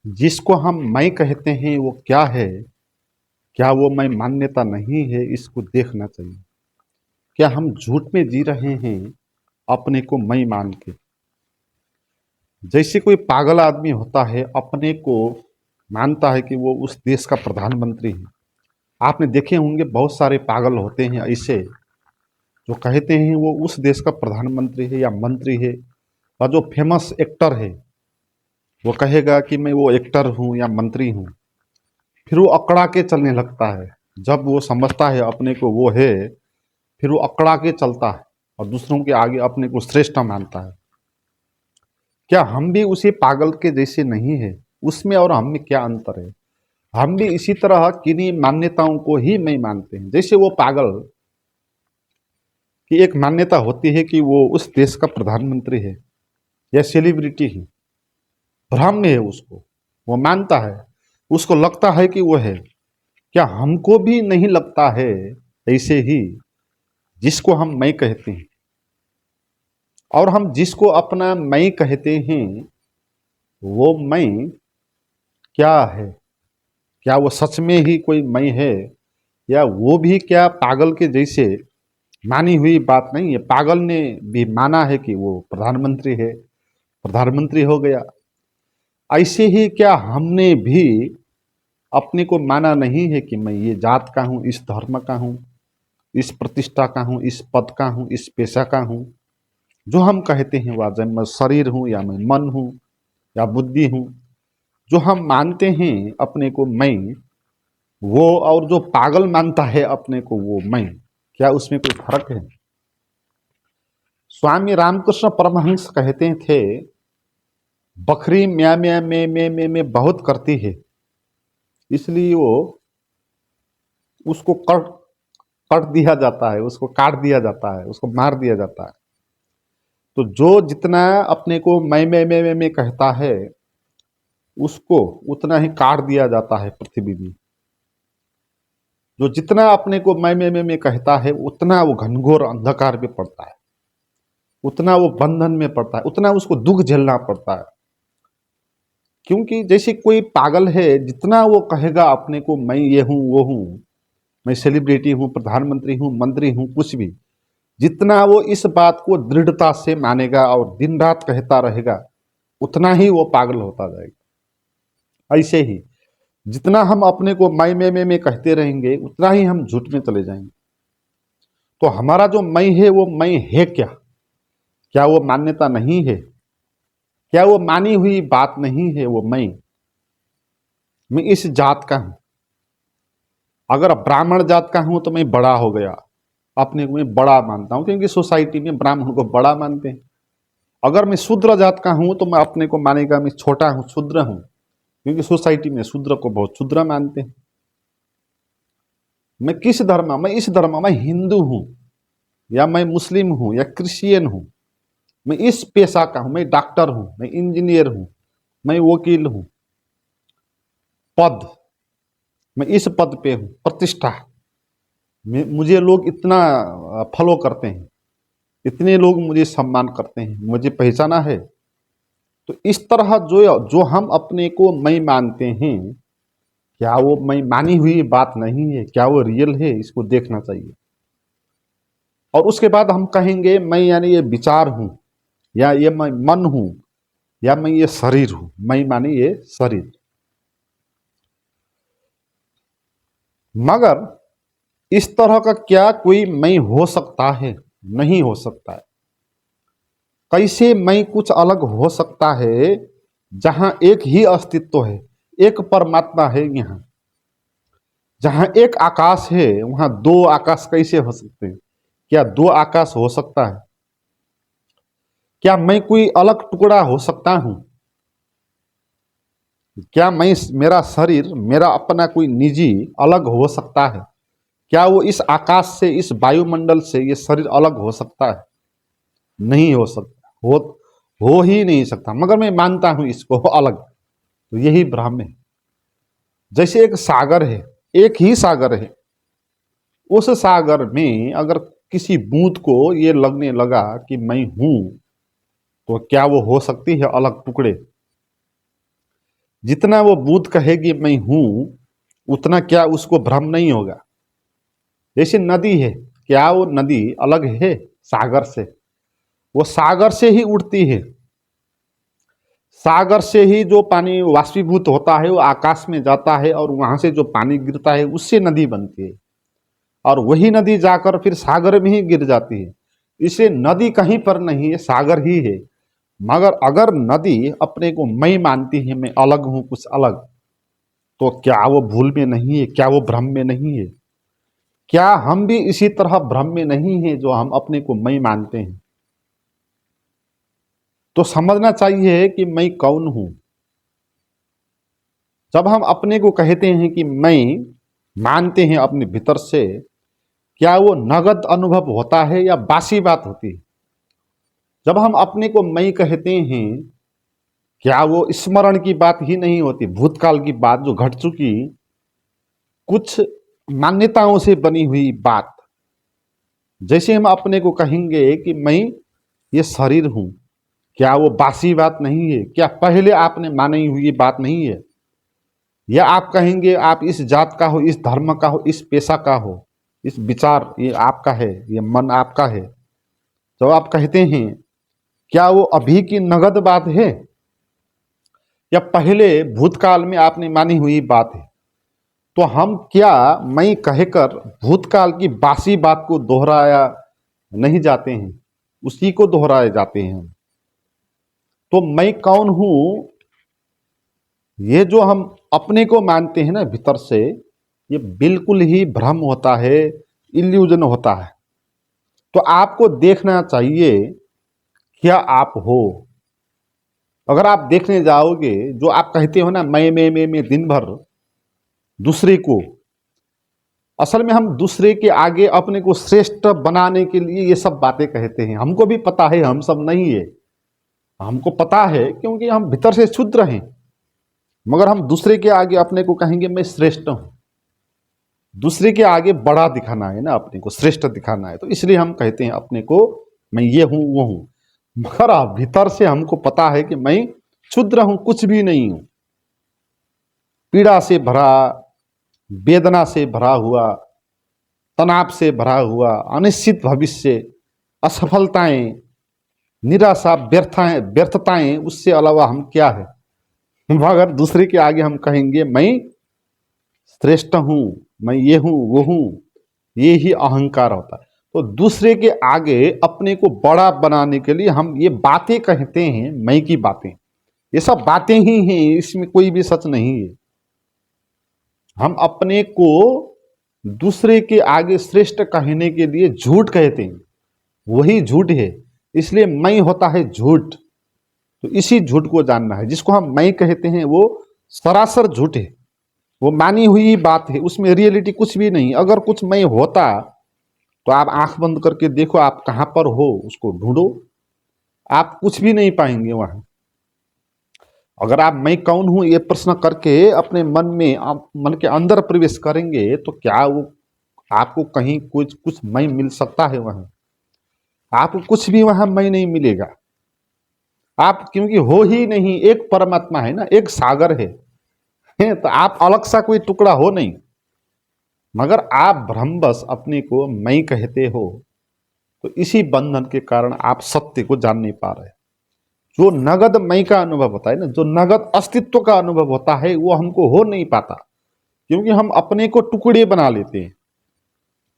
जिसको हम मैं कहते हैं वो क्या है? क्या वो मैं मान्यता नहीं है? इसको देखना चाहिए। क्या हम झूठ में जी रहे हैं अपने को मैं मान के? जैसे कोई पागल आदमी होता है, अपने को मानता है कि वो उस देश का प्रधानमंत्री है। आपने देखे होंगे बहुत सारे पागल होते हैं ऐसे, जो कहते हैं वो उस देश का प्रधानमंत्री है या मंत्री है। और जो फेमस एक्टर है, वो कहेगा कि मैं वो एक्टर हूँ या मंत्री हूँ। फिर वो अकड़ा के चलने लगता है। जब वो समझता है अपने को वो है, फिर वो अकड़ा के चलता है और दूसरों के आगे अपने को श्रेष्ठ मानता है। क्या हम भी उसी पागल के जैसे नहीं है? उसमें और हम में क्या अंतर है? हम भी इसी तरह किन्हीं मान्यताओं को ही नहीं मानते हैं। जैसे वो पागल की एक मान्यता होती है कि वो उस देश का प्रधानमंत्री है या सेलिब्रिटी है, भ्रम में है उसको, वो मानता है, उसको लगता है कि वो है। क्या हमको भी नहीं लगता है ऐसे ही, जिसको हम मैं कहते हैं? और हम जिसको अपना मैं कहते हैं, वो मैं क्या है? क्या वो सच में ही कोई मैं है, या वो भी क्या पागल के जैसे मानी हुई बात नहीं है? पागल ने भी माना है कि वो प्रधानमंत्री है, प्रधानमंत्री हो गया। ऐसे ही क्या हमने भी अपने को माना नहीं है कि मैं ये जात का हूँ, इस धर्म का हूँ, इस प्रतिष्ठा का हूँ, इस पद का हूँ, इस पेशा का हूँ? जो हम कहते हैं वह मैं शरीर हूँ या मैं मन हूँ या बुद्धि हूँ, जो हम मानते हैं अपने को मैं, वो और जो पागल मानता है अपने को वो मैं, क्या उसमें कोई फर्क है? स्वामी रामकृष्ण परमहंस कहते थे, बकरी म्या म्या में बहुत करती है, इसलिए वो उसको कट कट दिया जाता है, उसको काट दिया जाता है, उसको मार दिया जाता है। तो जो जितना अपने को मैं कहता है, उसको उतना ही काट दिया जाता है पृथ्वी में। जो जितना अपने को मैं कहता है, उतना वो घनघोर अंधकार में पड़ता है, उतना वो बंधन में पड़ता है, उतना उसको दुख झेलना पड़ता है। क्योंकि जैसे कोई पागल है, जितना वो कहेगा अपने को मैं ये हूँ वो हूँ, मैं सेलिब्रिटी हूँ, प्रधानमंत्री हूँ, मंत्री हूँ, कुछ भी, जितना वो इस बात को दृढ़ता से मानेगा और दिन रात कहता रहेगा, उतना ही वो पागल होता जाएगा। ऐसे ही जितना हम अपने को मैं कहते रहेंगे, उतना ही हम झूठ में चले जाएंगे। तो हमारा जो मैं है वो मैं है क्या? क्या वो मान्यता नहीं है? क्या वो मानी हुई बात नहीं है? वो मैं इस जात का हूं। अगर ब्राह्मण जात का हूं तो मैं बड़ा हो गया, अपने को मैं बड़ा मानता हूं, क्योंकि सोसाइटी में ब्राह्मण को बड़ा मानते हैं। अगर मैं शूद्र जात का हूं तो मैं अपने को मानेगा मैं छोटा हूं, शूद्र हूं, क्योंकि सोसाइटी में शूद्र को बहुत शूद्र मानते हैं। मैं किस धर्म, मैं इस धर्म, मैं हिंदू हूं या मैं मुस्लिम हूं या क्रिश्चियन हूं, मैं इस पेशा का हूं, मैं डॉक्टर हूं, मैं इंजीनियर हूं, मैं वकील हूं, पद, मैं इस पद पे हूं, प्रतिष्ठा, मुझे लोग इतना फॉलो करते हैं, इतने लोग मुझे सम्मान करते हैं, मुझे पहचाना है। तो इस तरह जो जो हम अपने को मैं मानते हैं, क्या वो मैं मानी हुई बात नहीं है? क्या वो रियल है? इसको देखना चाहिए। और उसके बाद हम कहेंगे मैं यानी ये विचार हूं, या ये मैं मन हूं, या मैं ये शरीर हूं। मैं मानी ये शरीर। मगर इस तरह का क्या कोई मैं हो सकता है? नहीं हो सकता है। कैसे मैं कुछ अलग हो सकता है जहां एक ही अस्तित्व है, एक परमात्मा है? यहाँ जहां एक आकाश है, वहां दो आकाश कैसे हो सकते हैं? क्या दो आकाश हो सकता है? क्या मैं कोई अलग टुकड़ा हो सकता हूं? क्या मैं, मेरा शरीर, मेरा अपना कोई निजी अलग हो सकता है? क्या वो इस आकाश से, इस वायुमंडल से ये शरीर अलग हो सकता है? नहीं हो सकता, हो ही नहीं सकता। मगर मैं मानता हूं इसको अलग। तो यही भ्रम है। जैसे एक सागर है, एक ही सागर है, उस सागर में अगर किसी बूंद को ये लगने लगा कि मैं हूं, तो क्या वो हो सकती है अलग टुकड़े? जितना वो बुद्ध कहेगी मैं हूं, उतना क्या उसको भ्रम नहीं होगा? जैसे नदी है, क्या वो नदी अलग है सागर से? वो सागर से ही उठती है। सागर से ही जो पानी वाष्पीभूत होता है वो आकाश में जाता है, और वहां से जो पानी गिरता है उससे नदी बनती है, और वही नदी जाकर फिर सागर में ही गिर जाती है। इसलिए नदी कहीं पर नहीं है, सागर ही है। मगर अगर नदी अपने को मैं मानती है, मैं अलग हूं, कुछ अलग, तो क्या वो भूल में नहीं है? क्या वो भ्रम में नहीं है? क्या हम भी इसी तरह भ्रम में नहीं है जो हम अपने को मैं मानते हैं? तो समझना चाहिए कि मैं कौन हूं। जब हम अपने को कहते हैं कि मैं मानते हैं अपने भीतर से, क्या वो नगद अनुभव होता है या बासी बात होती है? जब हम अपने को मैं कहते हैं, क्या वो स्मरण की बात ही नहीं होती, भूतकाल की बात जो घट चुकी, कुछ मान्यताओं से बनी हुई बात? जैसे हम अपने को कहेंगे कि मैं ये शरीर हूं, क्या वो बासी बात नहीं है? क्या पहले आपने मानी हुई बात नहीं है? या आप कहेंगे आप इस जात का हो, इस धर्म का हो, इस पेशा का हो, इस विचार ये आपका है, ये मन आपका है। जब आप कहते हैं, क्या वो अभी की नगद बात है या पहले भूतकाल में आपने मानी हुई बात है? तो हम क्या मैं कहकर भूतकाल की बासी बात को दोहराया नहीं जाते हैं, उसी को दोहराए जाते हैं हम। तो मैं कौन हूं, ये जो हम अपने को मानते हैं ना भीतर से, ये बिल्कुल ही भ्रम होता है, इल्यूजन होता है। तो आपको देखना चाहिए क्या आप हो। अगर आप देखने जाओगे, जो आप कहते हो ना मैं दिन भर दूसरे को, असल में हम दूसरे के आगे अपने को श्रेष्ठ बनाने के लिए ये सब बातें कहते हैं। हमको भी पता है हम सब नहीं है, हमको पता है क्योंकि हम भीतर से शुद्र हैं। मगर हम दूसरे के आगे अपने को कहेंगे मैं श्रेष्ठ हूं। दूसरे के आगे बड़ा दिखाना है ना, अपने को श्रेष्ठ दिखाना है, तो इसलिए हम कहते हैं अपने को मैं ये हूं वो हूं। मगर भीतर से हमको पता है कि मैं क्षुद्र हूं, कुछ भी नहीं हूं, पीड़ा से भरा, वेदना से भरा हुआ, तनाव से भरा हुआ, अनिश्चित भविष्य, असफलताएं, निराशा, व्यर्थताएं, उससे अलावा हम क्या है? मगर दूसरे के आगे हम कहेंगे मैं श्रेष्ठ हूं, मैं ये हूं वो हूं, ये ही अहंकार होता है। तो दूसरे के आगे अपने को बड़ा बनाने के लिए हम ये बातें कहते हैं, मैं की बातें। ये सब बातें ही हैं, इसमें कोई भी सच नहीं है। हम अपने को दूसरे के आगे श्रेष्ठ कहने के लिए झूठ कहते हैं, वही झूठ है। इसलिए मैं होता है झूठ। तो इसी झूठ को जानना है। जिसको हम मैं कहते हैं वो सरासर झूठ है, वो मानी हुई बात है, उसमें रियलिटी कुछ भी नहीं। अगर कुछ मैं होता तो आप आंख बंद करके देखो आप कहां पर हो, उसको ढूंढो, आप कुछ भी नहीं पाएंगे वहां। अगर आप मैं कौन हूं ये प्रश्न करके अपने मन में, आप मन के अंदर प्रवेश करेंगे, तो क्या वो आपको कहीं कुछ कुछ मैं मिल सकता है? वहां आपको कुछ भी वहां मैं नहीं मिलेगा। आप क्योंकि हो ही नहीं, एक परमात्मा है ना, एक सागर है, तो आप अलग सा कोई टुकड़ा हो नहीं। मगर आप भ्रमवश अपने को मैं कहते हो, तो इसी बंधन के कारण आप सत्य को जान नहीं पा रहे। जो नगद मैं का अनुभव होता है ना, जो नगद अस्तित्व का अनुभव होता है, वो हमको हो नहीं पाता, क्योंकि हम अपने को टुकड़े बना लेते हैं,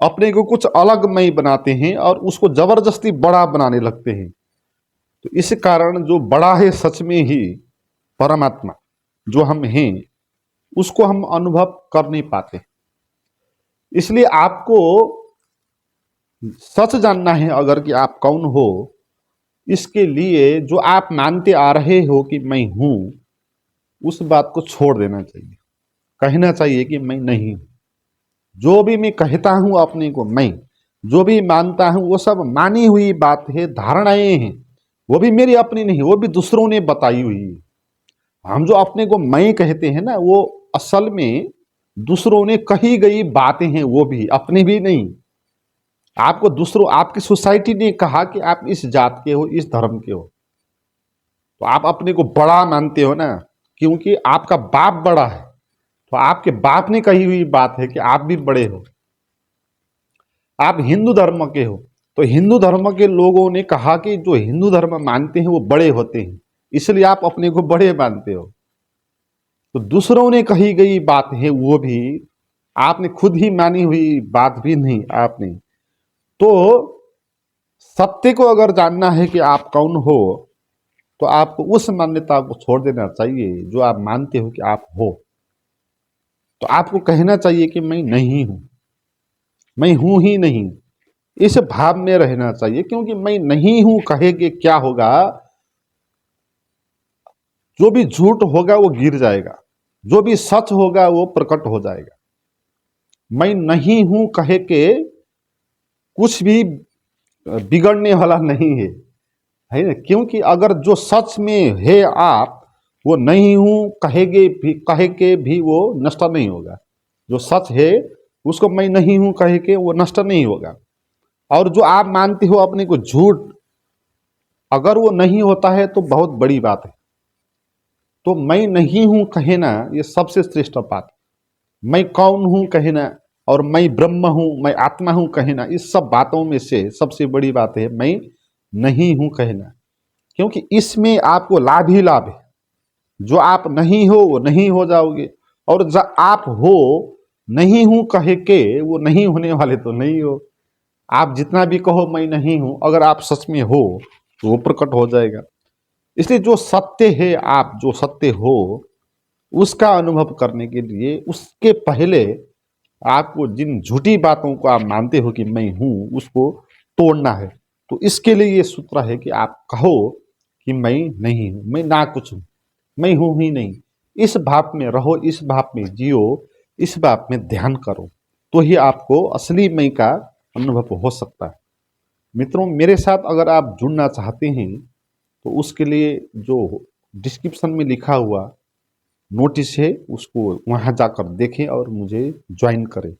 अपने को कुछ अलग मैं बनाते हैं और उसको जबरदस्ती बड़ा बनाने लगते हैं। तो इस कारण जो बड़ा है सच में ही परमात्मा जो हम हैं, उसको हम अनुभव कर नहीं पाते। इसलिए आपको सच जानना है अगर कि आप कौन हो, इसके लिए जो आप मानते आ रहे हो कि मैं हूं, उस बात को छोड़ देना चाहिए। कहना चाहिए कि मैं नहीं हूं। जो भी मैं कहता हूं अपने को मैं, जो भी मानता हूं, वो सब मानी हुई बात है, धारणाएं हैं। वो भी मेरी अपनी नहीं, वो भी दूसरों ने बताई हुई है। हम जो अपने को मैं कहते हैं ना, वो असल में दूसरों ने कही गई बातें हैं, वो भी अपनी भी नहीं। आपको दूसरों, आपकी सोसाइटी ने कहा कि आप इस जात के हो, इस धर्म के हो, तो आप अपने को बड़ा मानते हो ना, क्योंकि आपका बाप बड़ा है, तो आपके बाप ने कही हुई बात है कि आप भी बड़े हो। आप हिंदू धर्म के हो, तो हिंदू धर्म के लोगों ने कहा कि जो हिंदू धर्म मानते हैं वो बड़े होते हैं, इसलिए आप अपने को बड़े मानते हो। तो दूसरों ने कही गई बात है वो भी आपने खुद ही मानी हुई बात भी नहीं आपने। तो सत्य को अगर जानना है कि आप कौन हो, तो आपको उस मान्यता को छोड़ देना चाहिए जो आप मानते हो कि आप हो। तो आपको कहना चाहिए कि मैं नहीं हूं, मैं हूं ही नहीं, इस भाव में रहना चाहिए। क्योंकि मैं नहीं हूं कहेंगे क्या होगा, जो भी झूठ होगा वो गिर जाएगा, जो भी सच होगा वो प्रकट हो जाएगा। मैं नहीं हूं कहे के कुछ भी बिगड़ने वाला नहीं है ना। क्योंकि अगर जो सच में है आप, वो नहीं हूं कहे के भी वो नष्ट नहीं होगा। जो सच है उसको मैं नहीं हूं कहे के वो नष्ट नहीं होगा। और जो आप मानते हो अपने को झूठ, अगर वो नहीं होता है तो बहुत बड़ी बात है। तो मैं नहीं हूं कहना ये सबसे श्रेष्ठ बात। मैं कौन हूं कहना और मैं ब्रह्म हूं, मैं आत्मा हूं कहना, इस सब बातों में से सबसे बड़ी बात है मैं नहीं हूं कहना। क्योंकि इसमें आपको लाभ ही लाभ है। जो आप नहीं हो वो नहीं हो जाओगे, और जो आप हो नहीं हूं कहे के वो नहीं होने वाले तो नहीं हो। आप जितना भी कहो मैं नहीं हूं, अगर आप सच में हो तो वो प्रकट हो जाएगा। इसलिए जो सत्य है, आप जो सत्य हो उसका अनुभव करने के लिए उसके पहले आपको जिन झूठी बातों को आप मानते हो कि मैं हूं उसको तोड़ना है। तो इसके लिए ये सूत्र है कि आप कहो कि मैं नहीं हूं, मैं ना कुछ हूं, मैं हूं ही नहीं। इस भाव में रहो, इस भाव में जियो, इस भाव में ध्यान करो, तो ही आपको असली मैं का अनुभव हो सकता है। मित्रों, मेरे साथ अगर आप जुड़ना चाहते हैं तो उसके लिए जो डिस्क्रिप्शन में लिखा हुआ नोटिस है उसको वहां जाकर देखें और मुझे ज्वाइन करें।